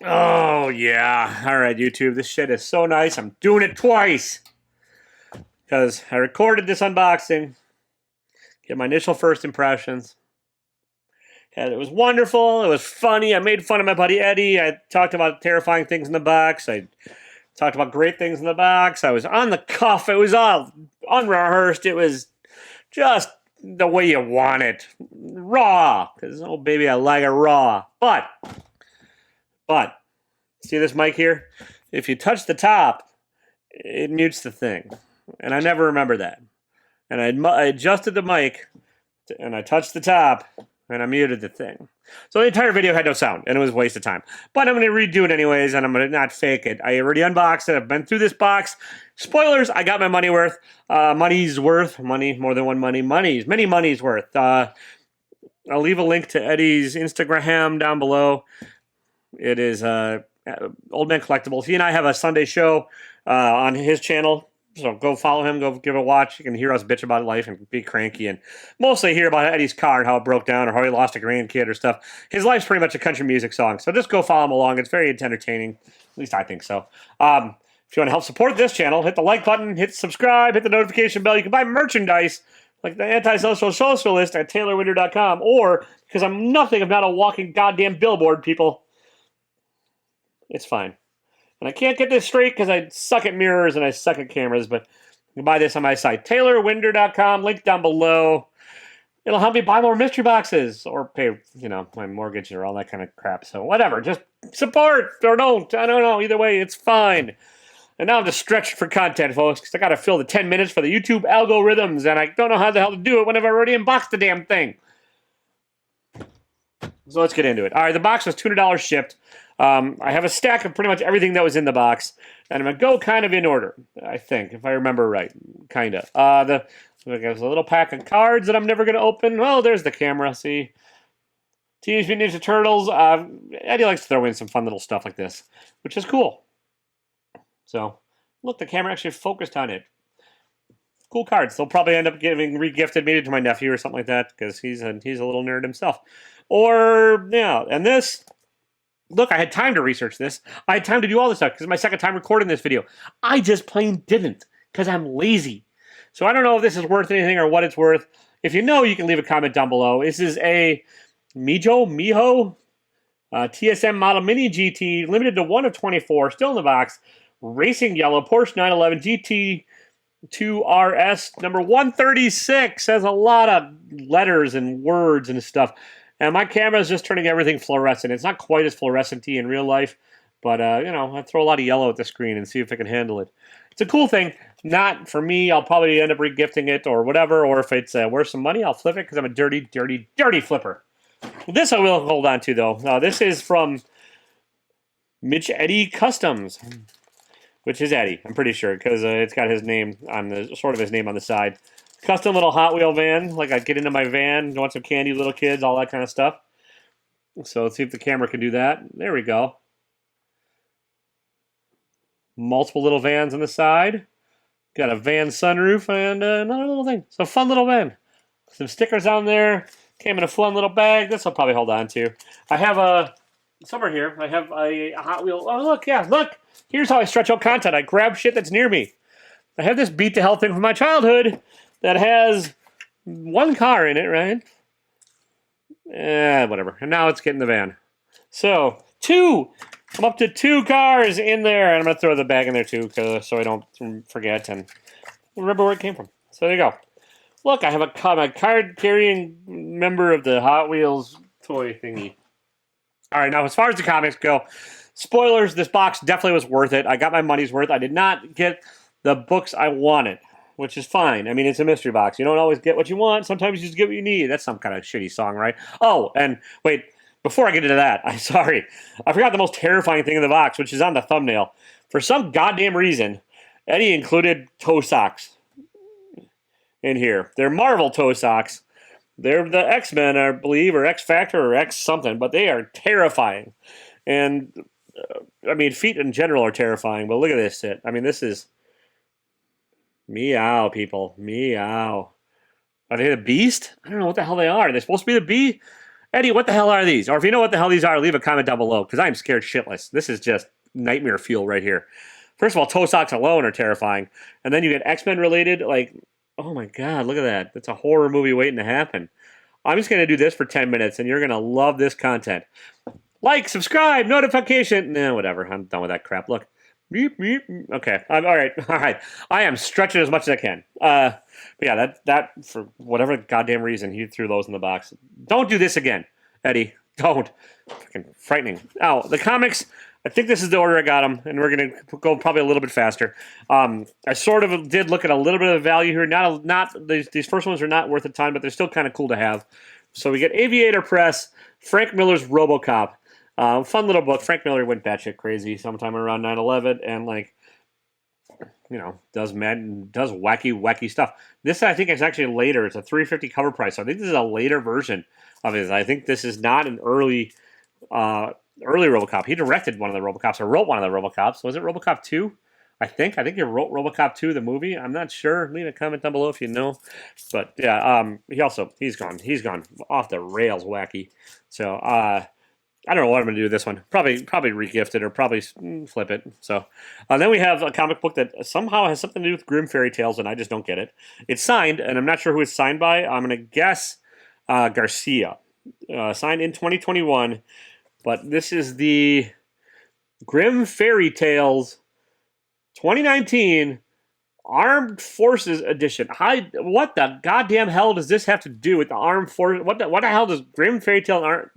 Oh, yeah. All right, YouTube. This shit is so nice. I'm doing it twice. Because I recorded this unboxing, get my initial first impressions. And it was wonderful. It was funny. I made fun of my buddy Eddie. I talked about terrifying things in the box. I talked about great things in the box. I was on the cuff. It was all unrehearsed. It was just the way you want it. Raw. Because, oh, baby, I like it raw. But, see this mic here? If you touch the top, it mutes the thing. And I never remember that. And I adjusted the mic, and I touched the top, and I muted the thing. So the entire video had no sound, and it was a waste of time. But I'm going to redo it anyways, and I'm going to not fake it. I already unboxed it. I've been through this box. Spoilers, I got my money worth. Money's worth. Money, more than one money. Many money's worth. I'll leave a link to Eddie's Instagram down below. It is Oldmancollectibles. He and I have a Sunday show on his channel. So go follow him, go give it a watch. You can hear us bitch about life and be cranky and mostly hear about Eddie's car and how it broke down or how he lost a grandkid or stuff. His life's pretty much a country music song. So just go follow him along. It's very entertaining. At least I think so. If you want to help support this channel, hit the like button, hit subscribe, hit the notification bell. You can buy merchandise like the Antisocial Socialist at TaylorWinder.com, or because I'm nothing if not a walking goddamn billboard, people. It's fine. And I can't get this straight because I suck at mirrors and I suck at cameras, but you can buy this on my site, TaylorWinder.com, link down below. It'll help me buy more mystery boxes or pay, my mortgage or all that kind of crap. So whatever, just support or don't. I don't know. Either way, it's fine. And now I'm just stretched for content, folks, because I got to fill the 10 minutes for the YouTube algorithms, and I don't know how the hell to do it when I've already unboxed the damn thing. So let's get into it. All right, the box was $200 shipped. I have a stack of pretty much everything that was in the box, and I'm going to go kind of in order, I think, if I remember right, kind of. There's a little pack of cards that I'm never going to open. Oh, there's the camera, see? Teenage Mutant Ninja Turtles. Eddie likes to throw in some fun little stuff like this, which is cool. So, look, the camera actually focused on it. Cool cards. They'll probably end up getting regifted maybe to my nephew or something like that, because he's a little nerd himself. Or, yeah, and this... Look, I had time to research this. I had time to do all this stuff because it's my second time recording this video. I just plain didn't because I'm lazy. So I don't know if this is worth anything or what it's worth. If you know, you can leave a comment down below. This is a Miho TSM Model Mini GT, limited to 1 of 24, still in the box. Racing yellow, Porsche 911 GT2 RS, number 136. Has a lot of letters and words and stuff. And my camera is just turning everything fluorescent. It's not quite as fluorescent-y in real life, but, I throw a lot of yellow at the screen and see if I can handle it. It's a cool thing. Not for me. I'll probably end up regifting it or whatever, or if it's worth some money, I'll flip it because I'm a dirty, dirty, dirty flipper. This I will hold on to, though. This is from Mitch Eddie Customs, which is Eddie, I'm pretty sure, because it's got his name on his name on the side. Custom little Hot Wheel van. Like, I get into my van, want some candy, little kids, all that kind of stuff. So let's see if the camera can do that. There we go. Multiple little vans on the side. Got a van sunroof and another little thing. So fun little van. Some stickers on there. Came in a fun little bag. This I'll probably hold on to. I have somewhere here, I have a Hot Wheel. Oh, look, yeah, look. Here's how I stretch out content. I grab shit that's near me. I have this beat to hell thing from my childhood that has one car in it, right? Whatever. And now it's getting the van. So, 2. I'm up to 2 cars in there. And I'm going to throw the bag in there, too, so I don't forget and remember where it came from. So, there you go. Look, I have a card-carrying member of the Hot Wheels toy thingy. All right, now, as far as the comics go, spoilers, this box definitely was worth it. I got my money's worth. I did not get the books I wanted, which is fine. I mean, it's a mystery box. You don't always get what you want. Sometimes you just get what you need. That's some kind of shitty song, right? Oh, and wait, before I get into that, I'm sorry. I forgot the most terrifying thing in the box, which is on the thumbnail. For some goddamn reason, Eddie included toe socks in here. They're Marvel toe socks. They're the X-Men, I believe, or X-Factor, or X something, but they are terrifying. And, I mean, feet in general are terrifying, but look at this shit. I mean, this is... Meow, people. Meow. Are they the Beast? I don't know what the hell they are. Are they supposed to be the Bee? Eddie, what the hell are these? Or if you know what the hell these are, leave a comment down below, because I'm scared shitless. This is just nightmare fuel right here. First of all, toe socks alone are terrifying. And then you get X-Men related, like, oh my god, look at that. That's a horror movie waiting to happen. I'm just going to do this for 10 minutes, and you're going to love this content. Like, subscribe, notification. Nah, whatever. I'm done with that crap. Look. Beep, beep. Okay. All right. All right. I am stretching as much as I can. But yeah, that for whatever goddamn reason, he threw those in the box. Don't do this again, Eddie. Don't. Fucking frightening. Oh, the comics. I think this is the order I got them, and we're going to go probably a little bit faster. I sort of did look at a little bit of value here. Not these first ones are not worth a ton, but they're still kind of cool to have. So we get Aviator Press, Frank Miller's RoboCop. Fun little book. Frank Miller went batshit crazy sometime around 9/11, and like, you know, does wacky stuff. This I think is actually later. It's a $350 cover price. So I think this is a later version of it. I think this is not an early RoboCop. He directed one of the RoboCops or wrote one of the RoboCops. Was it RoboCop 2? I think he wrote RoboCop 2, the movie. I'm not sure. Leave a comment down below if you know. But yeah, he's gone off the rails wacky. So I don't know what I'm going to do with this one. Probably regift it or probably flip it. So then we have a comic book that somehow has something to do with Grimm Fairy Tales, and I just don't get it. It's signed, and I'm not sure who it's signed by. I'm going to guess Garcia. Signed in 2021. But this is the Grimm Fairy Tales 2019 Armed Forces Edition. What the goddamn hell does this have to do with the Armed Forces? What the hell does Grimm Fairy Tale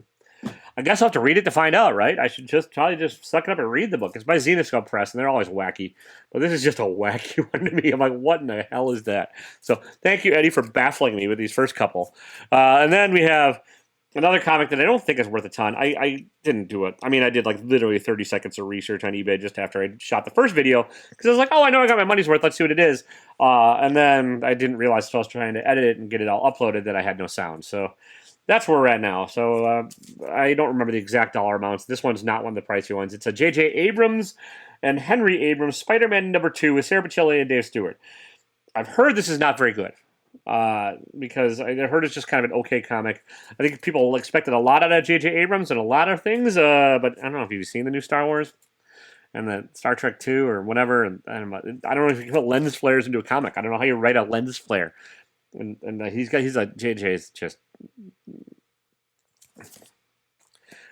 I guess I'll have to read it to find out, right? I should probably just suck it up and read the book. It's by Zenescope Press, and they're always wacky. But this is just a wacky one to me. I'm like, what in the hell is that? So thank you, Eddie, for baffling me with these first couple. And then we have another comic that I don't think is worth a ton. I didn't do it. I mean, I did like literally 30 seconds of research on eBay just after I shot the first video. Because I was like, oh, I know I got my money's worth. Let's see what it is. And then I didn't realize until I was trying to edit it and get it all uploaded that I had no sound. So that's where we're at now. So I don't remember the exact dollar amounts. This one's not one of the pricey ones. It's a J.J. Abrams and Henry Abrams Spider-Man #2 with Sarah Pichelli and Dave Stewart. I've heard this is not very good because I heard it's just kind of an okay comic. I think people expected a lot out of J.J. Abrams and a lot of things, but I don't know if you've seen the new Star Wars and the Star Trek 2 or whatever. And I don't know if you can put lens flares into a comic. I don't know how you write a lens flare. And he's a JJ's just.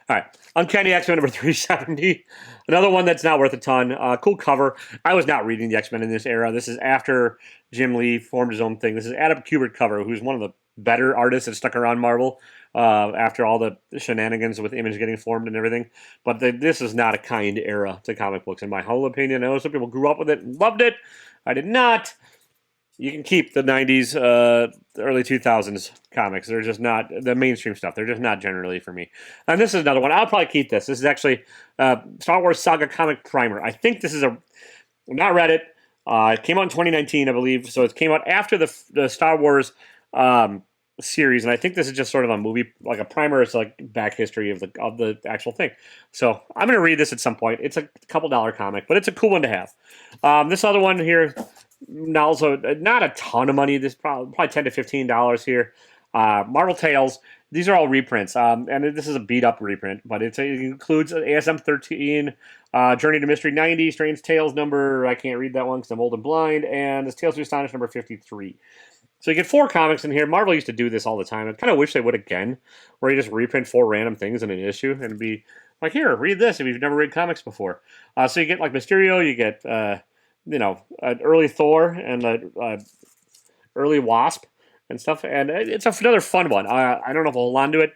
All right, Uncanny X-Men #370. Another one that's not worth a ton. Cool cover. I was not reading the X-Men in this era. This is after Jim Lee formed his own thing. This is Adam Kubert cover, who's one of the better artists that stuck around Marvel after all the shenanigans with Image getting formed and everything. But this is not a kind era to comic books, in my humble opinion. I know some people grew up with it and loved it. I did not. You can keep the 90s, early 2000s comics. They're just not the mainstream stuff. They're just not generally for me. And this is another one. I'll probably keep this. This is actually Star Wars Saga comic primer. I think this is I've not read it. It came out in 2019, I believe. So it came out after the Star Wars series, and I think this is just sort of a movie, like a primer. It's like back history of the actual thing. So I'm going to read this at some point. It's a couple dollar comic, but it's a cool one to have. This other one here. Now, also, not a ton of money. This probably $10 to $15 here. Marvel Tales. These are all reprints, and this is a beat up reprint, but it includes ASM 13, Journey to Mystery 90, Strange Tales number. I can't read that one because I'm old and blind, and this Tales to Astonish number 53. So you get 4 comics in here. Marvel used to do this all the time. I kind of wish they would again, where you just reprint 4 random things in an issue and be like, here, read this if you've never read comics before. So you get like Mysterio, you get an early Thor and an early Wasp and stuff. And it's another fun one. I don't know if I'll hold on to it.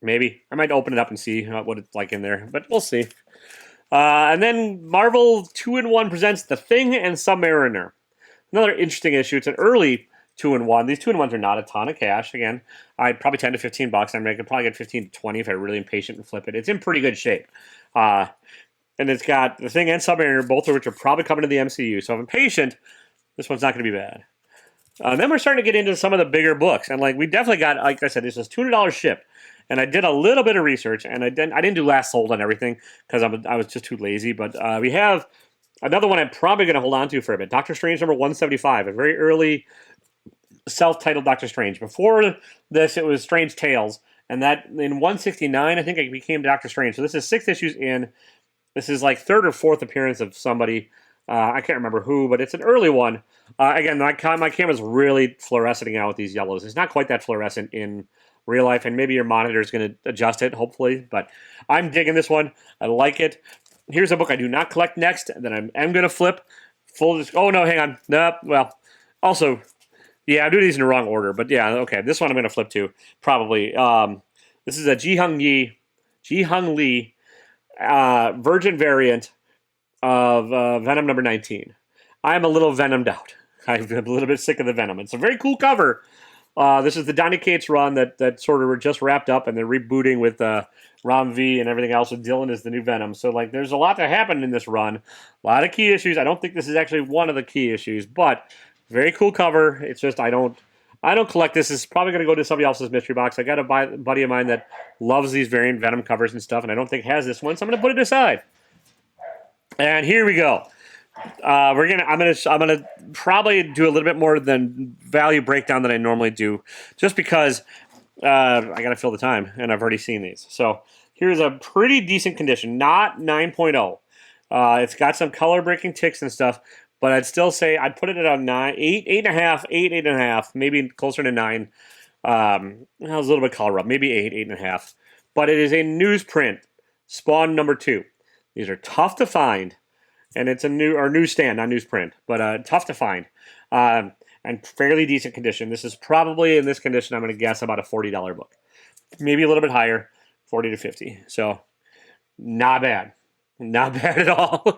Maybe. I might open it up and see what it's like in there, but we'll see. And then Marvel 2-in-1 presents The Thing and Submariner. Another interesting issue. It's an early 2-in-1. These 2-in-1s are not a ton of cash. Again, I'd probably $10 to $15. I could probably get 15 to 20 if I'm really impatient and flip it. It's in pretty good shape. And it's got The Thing and Submariner, both of which are probably coming to the MCU. So if I'm patient, this one's not going to be bad. Then we're starting to get into some of the bigger books. And like we definitely got, like I said, this is $200 shipped. And I did a little bit of research, and I didn't do last sold on everything because I was just too lazy. But we have another one I'm probably going to hold on to for a bit. Doctor Strange number 175, a very early self-titled Doctor Strange. Before this, it was Strange Tales. and that in 169, I think I became Doctor Strange. So this is 6 issues in. This is like 3rd or 4th appearance of somebody. I can't remember who, but it's an early one. Again, my camera's really fluorescing out with these yellows. It's not quite that fluorescent in real life, and maybe your monitor is going to adjust it, hopefully. But I'm digging this one. I like it. Here's a book I do not collect next, that I am going to flip. Oh, no, hang on. Nope. Well, also, yeah, I'm doing these in the wrong order. But yeah, okay. This one I'm going to flip to, probably. This is a Ji Hung Lee Virgin variant of Venom number 19. I'm a little venomed out. I'm a little bit sick of the Venom. It's a very cool cover. This is the Donny Cates run that sort of were just wrapped up, and they're rebooting with Ram V and everything else, and Dylan is the new Venom. So, like, there's a lot that happened in this run. A lot of key issues. I don't think this is actually one of the key issues, but very cool cover. It's just I don't collect this. It's probably going to go to somebody else's mystery box. I got a buddy of mine that loves these variant Venom covers and stuff, and I don't think has this one, so I'm going to put it aside. And here we go. I'm gonna probably do a little bit more than value breakdown than I normally do, just because I gotta fill the time, and I've already seen these. So here's a pretty decent condition, not 9.0. It's got some color breaking ticks and stuff, but I'd still say I'd put it at a 9, 8.5, maybe closer to 9. It was a little bit color up, maybe 8.5. But it is a newsprint, Spawn number 2. These are tough to find, and it's a newsstand, not newsprint, but tough to find, and fairly decent condition. This is probably, in this condition, I'm going to guess about a $40 book, maybe a little bit higher, 40 to 50. So not bad. Not bad at all.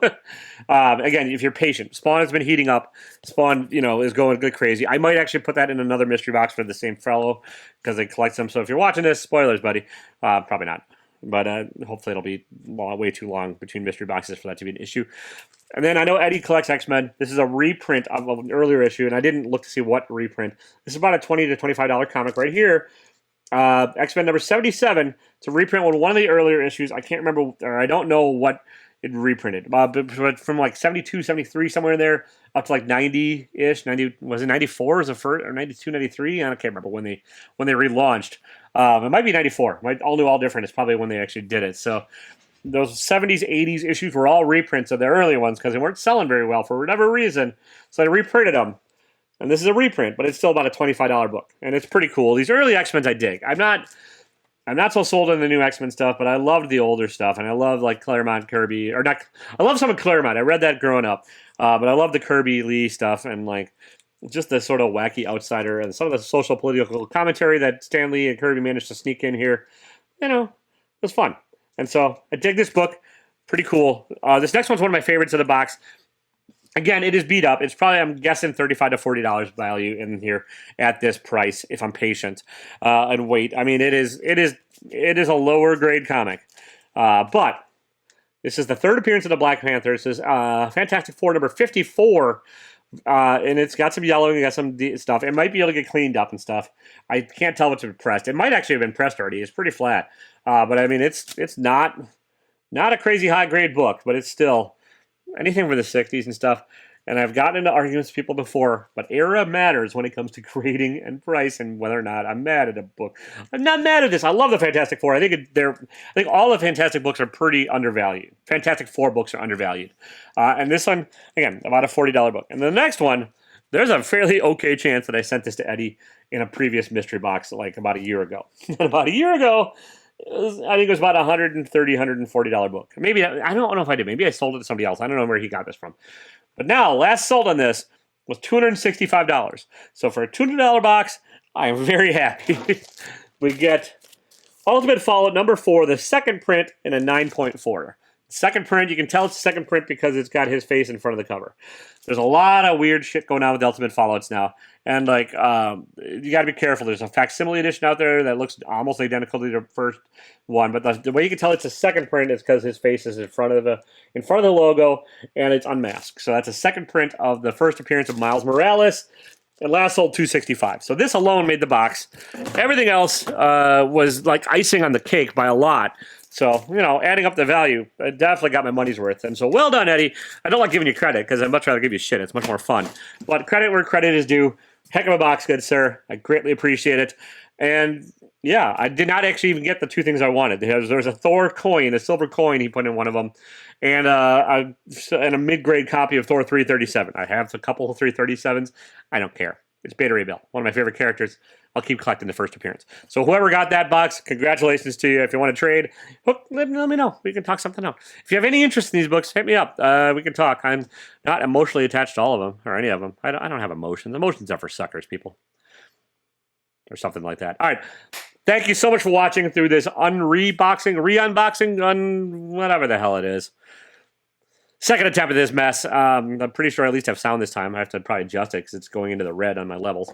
Again, if you're patient, Spawn has been heating up. Spawn, is going good crazy. I might actually put that in another mystery box for the same fellow, because they collect them. So if you're watching this, spoilers, buddy. Probably not. But hopefully it'll be way too long between mystery boxes for that to be an issue. And then I know Eddie collects X-Men. This is a reprint of an earlier issue, and I didn't look to see what reprint. This is about a $20 to $25 comic right here. X-Men number 77. It's a reprint of one of the earlier issues. I can't remember, or I don't know what it reprinted. But from like 72, 73, somewhere in there, up to like 90-ish. 90, was it 94 as a first, or 92, 93? I can't remember when they relaunched. It might be 94. All New, All Different is probably when they actually did it. So those 70s, 80s issues were all reprints of the earlier ones because they weren't selling very well for whatever reason. So I reprinted them. And this is a reprint, but it's still about a $25 book. And it's pretty cool. These early X-Men I dig. I'm not so sold on the new X-Men stuff, but I loved the older stuff. And I love like Claremont, Kirby, or not. I love some of Claremont. I read that growing up. But I love the Kirby Lee stuff and like just the sort of wacky outsider and some of the social political commentary that Stan Lee and Kirby managed to sneak in here. It was fun. And so I dig this book. Pretty cool. This next one's one of my favorites of the box. Again, it is beat up. It's probably, I'm guessing, $35 to $40 value in here at this price if I'm patient and wait. I mean, it is a lower grade comic, but this is the 3rd appearance of the Black Panther. This is Fantastic Four number 54, and it's got some yellow and got some stuff. It might be able to get cleaned up and stuff. I can't tell what's been pressed. It might actually have been pressed already. It's pretty flat, but I mean, it's not a crazy high grade book, but it's still anything for the 60s and stuff. And I've gotten into arguments with people before, but era matters when it comes to grading and price and whether or not I'm mad at a book. I'm not mad at this. I love the Fantastic Four. I think all the Fantastic books are pretty undervalued. Fantastic Four books are undervalued. And this one, again, about a $40 book. And the next one, there's a fairly okay chance that I sent this to Eddie in a previous mystery box like about a year ago. About a year ago, I think it was about a $130, $140 book. Maybe, I don't know if I did. Maybe I sold it to somebody else. I don't know where he got this from. But now, last sold on this was $265. So for a $200 box, I am very happy. We get Ultimate Fallout number 4, the second print in a 9.4. Second print, you can tell it's the second print because it's got his face in front of the cover. There's a lot of weird shit going on with Ultimate Fallouts now. And, like, you got to be careful. There's a facsimile edition out there that looks almost identical to the first one. But the way you can tell it's a second print is because his face is in front of the logo, and it's unmasked. So that's a second print of the first appearance of Miles Morales. It last sold $265. So this alone made the box. Everything else was, like, icing on the cake by a lot. So, adding up the value, I definitely got my money's worth. And so, well done, Eddie. I don't like giving you credit because I'd much rather give you shit. It's much more fun. But credit where credit is due. Heck of a box, good sir. I greatly appreciate it. And yeah, I did not actually even get the 2 things I wanted. There's a Thor coin, a silver coin he put in one of them, and a mid-grade copy of Thor 337. I have a couple of 337s. I don't care. It's Beta Ray Bill, one of my favorite characters. I'll keep collecting the first appearance. So whoever got that box, congratulations to you. If you want to trade, let me know. We can talk something out. If you have any interest in these books, hit me up. We can talk. I'm not emotionally attached to all of them, or any of them. I don't have emotions. Emotions are for suckers, people. Or something like that. All right. Thank you so much for watching through this re-unboxing, whatever the hell it is. Second attempt at this mess. I'm pretty sure I at least have sound this time. I have to probably adjust it because it's going into the red on my levels.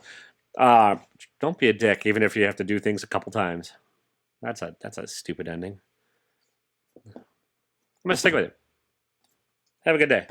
Don't be a dick, even if you have to do things a couple times. That's a stupid ending. I'm going to stick with it. Have a good day.